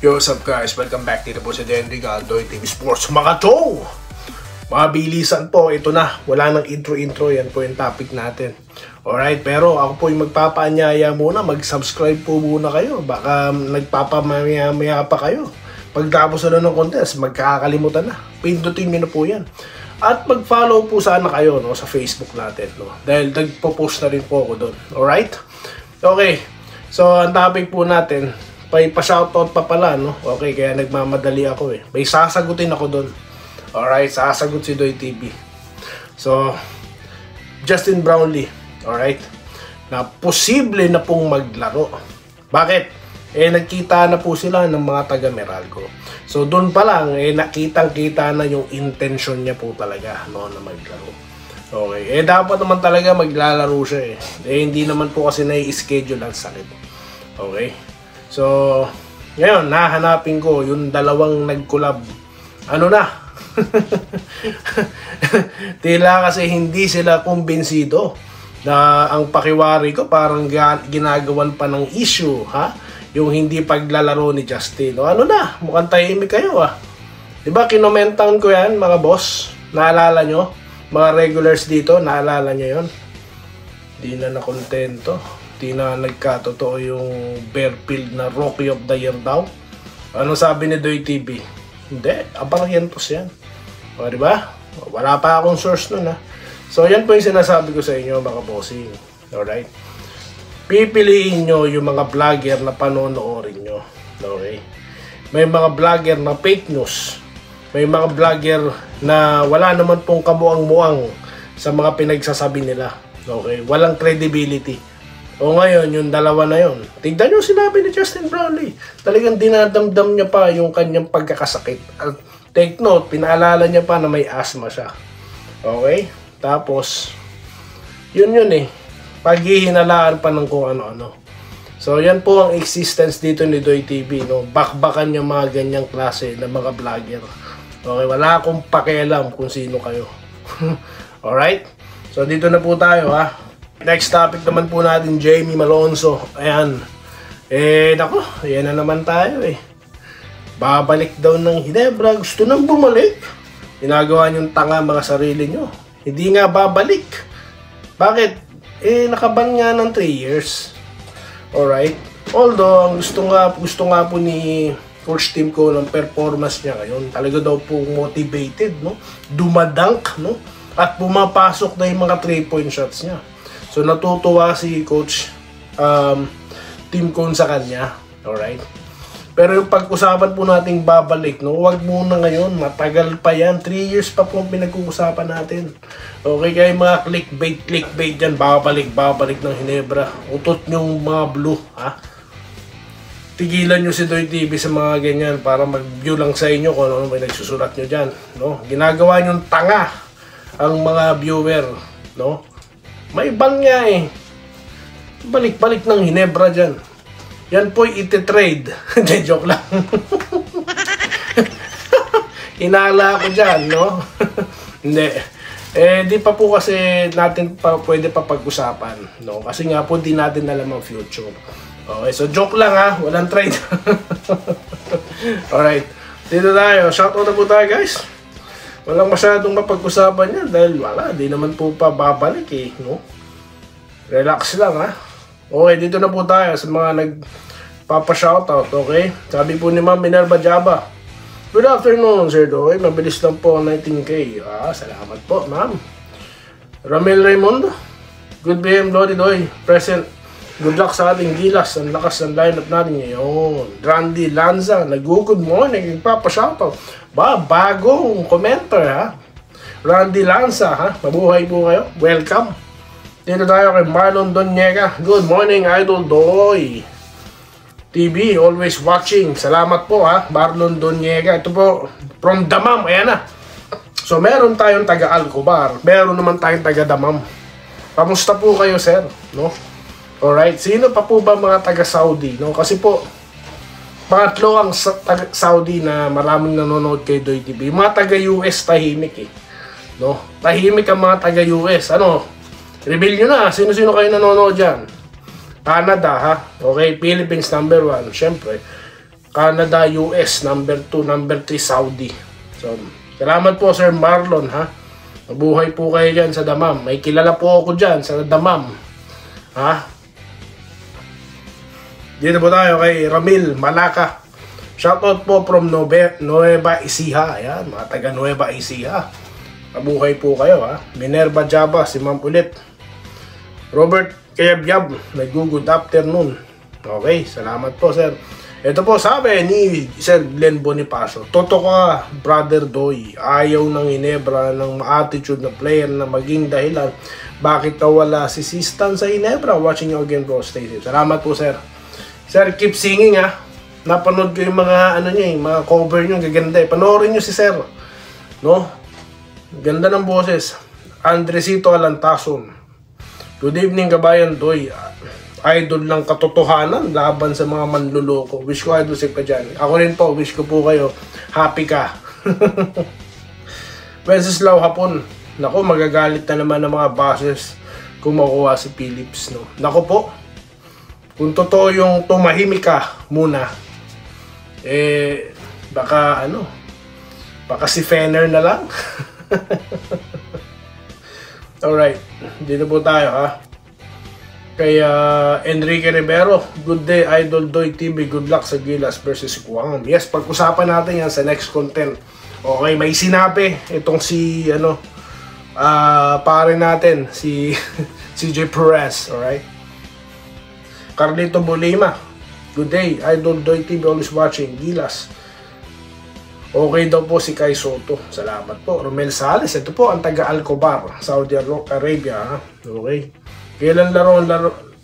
Yo, what's up guys? Welcome back dito po sa Henry Galdoy TV Sports. Mga to! Mabilisan po, ito na. Wala nang intro-intro, yan po yung topic natin. Alright, pero ako po yung magpapaanyaya muna. Mag-subscribe po muna kayo. Baka nagpapamaya-maya pa kayo. Pagtapos na ng contest, magkakalimutan na. Pindutin nyo na po yan. At mag-follow po sana kayo sa Facebook natin. Dahil nagpo-post na rin po ako doon. Alright? Okay, so ang topic po natin, pa-shoutout pa pala, Okay, kaya nagmamadali ako eh. May sasagutin ako doon. Alright, sasagot si Doy TV. So, Justin Brownlee, alright, na posible na pong maglaro. Bakit? Nagkita na po sila ng mga taga Meralco. So, doon pa lang, nakitang-kita na yung intention niya po talaga, na maglaro. Okay, dapat naman talaga maglalaro siya eh. Hindi naman po kasi na-i-schedule ang sakit. Okay? So, ngayon, nahanapin ko yung dalawang nag-collab. Ano na? Tila kasi hindi sila kumbinsido na ang pakiwari ko parang ginagawan pa ng issue, ha? Yung hindi paglalaro ni Justin. O ano na? Mukhang tahimik kayo, ah. Diba, kinomentan ko yan, mga boss? Naalala nyo? Mga regulars dito, naalala nyo yun? Di na nakontento. Di na nagkatotoo yung Bearfield na Rookie of the Year daw. Ano sabi ni Doy TV? Hindi, Abarrientos yan. O, diba? Wala pa akong source nun, ha. So, yan po yung sinasabi ko sa inyo, mga bossing. Alright? Pipiliin nyo yung mga vlogger na panonoorin nyo. Okay? May mga vlogger na fake news. May mga vlogger na wala naman pong kamuang-muang sa mga pinagsasabi nila. Okay? Walang credibility. O ngayon, yung dalawa na yun. Tignan nyo sinabi ni Justin Brownlee. Talagang dinadamdam niya pa yung kanyang pagkakasakit. At take note, pinaalala niya pa na may asthma siya. Okay? Tapos, yun eh. Paghihinalaan pa ng kung ano-ano. So, yan po ang existence dito ni Doy TV. Bakbakan niya mga ganyang klase ng mga vlogger. Okay? Wala akong pakialam kung sino kayo. Alright? So, dito na po tayo, ha? Next topic naman po natin, Jamie Malonzo. Ayan. Nako, ayan na naman tayo eh. Babalik daw ng Ginebra. Gusto nang bumalik. Ginagawa niyong tanga mga sarili niyo. Hindi nga babalik. Bakit? Nakaban nga ng 3 years. Alright. Although, ang gusto nga po ni coach team ko ng performance niya ngayon. Talaga daw po motivated, Dumadank, At pumapasok na yung mga 3-point shots niya. So, natutuwa si Coach Tim Cone sa kanya. Alright? Pero yung pag-usapan po nating babalik, huwag muna ngayon. Matagal pa yan. 3 years pa po pinag-uusapan natin. Okay, kaya mga clickbait dyan. Babalik ng Ginebra. Utot yung mga blue, ha? Tigilan nyo si Doy TV sa mga ganyan para mag-view lang sa inyo kung ano may nagsusulat nyo dyan. Ginagawa nyo tanga ang mga viewer, May ban nga eh. Balik-balik ng Ginebra dyan. Yan po'y iti-trade. Joke lang. Inala ko dyan, Hindi. Di pa po kasi natin pwede pa pag-usapan, Kasi nga po di natin alam ang future. Okay, so joke lang ha. Walang trade. Alright. Dito tayo. Shoutout na po tayo guys. Walang masyadong mapag-usapan yan dahil wala, di naman po pa babalik eh, Relax lang ha. Okay, dito na po tayo sa mga nagpapa-shoutout, okay? Sabi po ni Ma'am Minerva Jaba, good afternoon, Sir Doy. Mabilis lang po ang 19K. Salamat po, Ma'am. Ramel Raimundo, good PM, Lodi Doy. Present. Good luck sa ating gilas. Ang lakas ng lineup natin ngayon. Randy Lanza, nag-good morning. Nagpapa-shoutout. Bagong commenter, ha? Randy Lanza, ha? Mabuhay po kayo. Welcome. Dito tayo kay Marlon Doniega. Good morning, Idol Doy TV, always watching. Salamat po, ha? Marlon Doniega. Ito po, from Damam. Ayan na. So, meron tayong taga-Alcobar. Meron naman tayong taga-Damam. Kamusta po kayo, sir? Alright, sino pa po ba mga taga-Saudi? Kasi po, pangatlo ang taga-Saudi na maraming nanonood kay Doy TV. Mga taga-US tahimik eh. Tahimik ang mga taga-US. Reveal nyo na, sino-sino kayo nanonood dyan? Canada, ha? Okay, Philippines number 1, syempre. Canada, US, number 2, number 3, Saudi. So, salamat po Sir Marlon, ha. Mabuhay po kayo dyan sa Damam. May kilala po ako dyan sa Damam. Ha? Dito po tayo kay Ramil Malaka. Shoutout po from Nueva Ecija. Ayan, mga taga Nueva Ecija. Mabuhay po kayo, ha. Minerva Java, si Ma'am ulit. Robert Kayabyab, nag-good afternoon. Okay, salamat po sir. Ito po sabi ni Sir Glenn Bonifacio, totoo ka Brother Doy, ayaw ng Ginebra ng ma-attitude na player na maging dahilan bakit nawala si Sistan sa Ginebra. Watching you again bro, stay safe. Salamat po sir. Sir, keep singing ha. Napanood ko yung mga ano niya, yung mga cover niyo, gaganda. Panoorin niyo si sir. No? Ganda ng boses. Andresito Alantason. Good evening kabayan Doy. Idol ng katotohanan laban sa mga manluloko. Wish ko idol si pa dyan. Ako rin po, wish ko po kayo happy ka. Wenceslao Hapon. Naku, magagalit na naman ng mga bosses kung makuha si Philips, no? Naku po, kung totoo yung tumahimik ka muna, baka ano, baka si Fenner na lang. Alright, dito po tayo ha. Kay Enrique Rivero, good day Idol Doy TV, good luck sa Gilas versus Guam. Yes, pag-usapan natin yan sa next content. Okay, may sinabi itong si ano, pare natin, si CJ Perez, alright. Carlito Bolima, good day Idol Doy TV, always watching Gilas. Okay daw po si Kai Soto. Salamat po. Romel Sales. Ito po ang taga Alcobar, Saudi Arabia. Ha? Okay. Kailan laro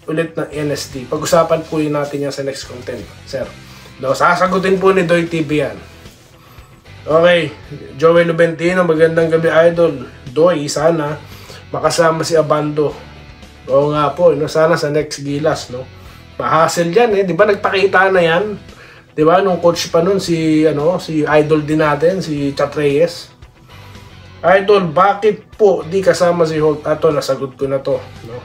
ulit ng NST? Pag-usapan po yun natin yan sa next content, sir. No, sasagutin po ni Doy TV yan. Okay. Joel Lubentino. Magandang gabi, Idol. Doy, sana makasama si Abando. Oo nga po. No? Sana sa next Gilas. No? Mahasel yan eh. Di ba nagpakita na yan? Diba, nung coach pa nun si idol din natin, si Chat Reyes. Idol, bakit po di kasama si Holt? Ato, nasagot ko na to, no?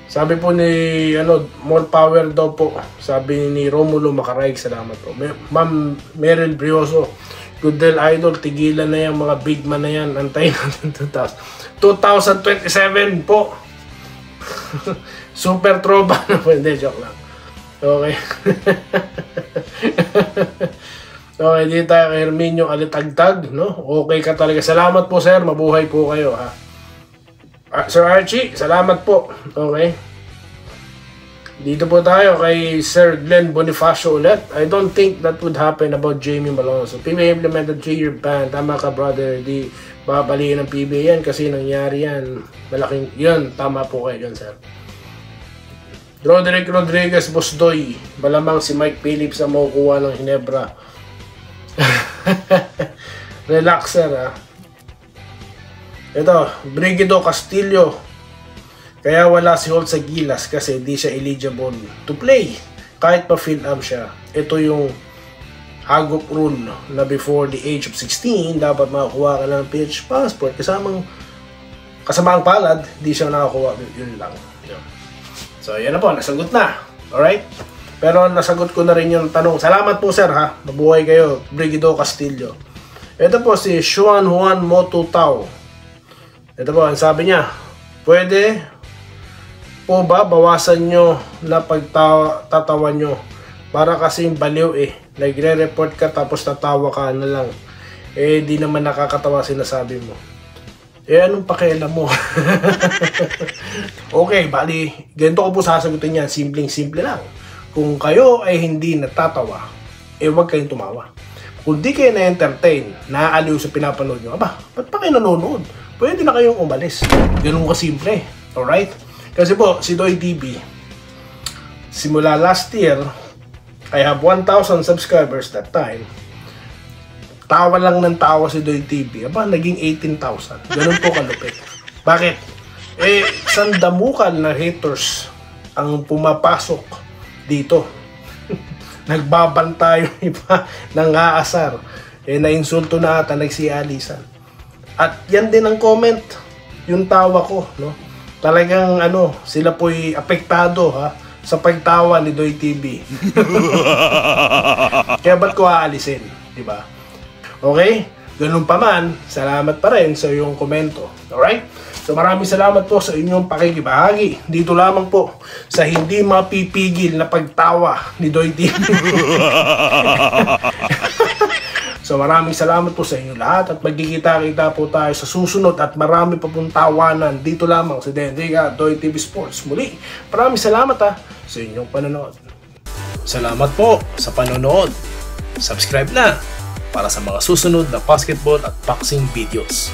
Sabi po ni more power daw po. Sabi ni Romulo Macaraig, salamat po. Ma'am Meryl Brioso, good day Idol, tigilan na yung mga big man na yan. Antayin natin 2027 po. Super tropa na po. Hindi, joke lang. Okay. Okay, dito tayo kay Herminio Alitagtag, no? Okay ka talaga. Salamat po, sir. Mabuhay po kayo, ha? Sir Archie, salamat po. Okay. Dito po tayo kay Sir Glenn Bonifacio ulit. I don't think that would happen about Jamie Malonzo. PBA implemented 3-year ban. Tama ka, brother. Di babaliin ng PBA yan kasi nangyari yan. Malaking, yun. Tama po kayo dyan, sir. Roderick Rodriguez, Bosdoy. Malamang si Mike Phillips ang makukuha ng Ginebra. Relaxer, ha. Ito, Brigido Castillo. Kaya wala si Holt sa Gilas kasi di siya eligible to play. Kahit pa fill up siya. Ito yung hagop rule na before the age of 16, dapat makakuha ka ng PH passport. Kasama ang palad, di siya nakakuha. Yun lang. Yun. So, yan na po. Nasagot na. Alright? Pero nasagot ko na rin yung tanong. Salamat po, sir, ha? Mabuhay kayo. Brigido Castillo. Ito po si Xuan Juan Moto Tao. Ito po, ang sabi niya, pwede po ba bawasan nyo na pagtatawa nyo? Para kasing baliw eh. Nagre-report ka tapos tatawa ka na lang. Eh, di naman nakakatawa sinasabi mo. Eh, anong pakialam mo? Okay, bali, ganito ko po sasagutin yan. Simpleng-simple lang. Kung kayo ay hindi natatawa, eh huwag kayong tumawa. Kung di kayo na-entertain, naaaliw sa pinapanood nyo, aba, ba't pa kayo nanonood? Pwede na kayong umalis. Ganun kasimple. Alright? Kasi po, si Doy TV, simula last year, I have 1,000 subscribers that time. Tawa lang ng tawa si Doy TV. Aba, naging 18,000. Ganun po kalupit. Bakit? Eh, sandamukan na haters ang pumapasok dito. Nagbabanta yung iba ng aasar. Eh, nainsulto na ata, nagsialisan. At yan din ang comment, yung tawa ko, no? Talagang sila po'y apektado, ha, sa pagtawa ni Doy TV. Kaya ba't ko aalisin, di ba? Okay? Ganun pa man, salamat pa rin sa iyong komento. Alright? So maraming salamat po sa inyong pakikibahagi. Dito lamang po sa hindi mapipigil na pagtawa ni Doy TV. So maraming salamat po sa inyo lahat at magkikita-kita po tayo sa susunod at marami pa pong tawanan dito lamang sa Denriga Doy TV Sports. Muli, maraming salamat sa inyong panonood. Salamat po sa panonood. Subscribe na para sa mga susunod na basketball at boxing videos.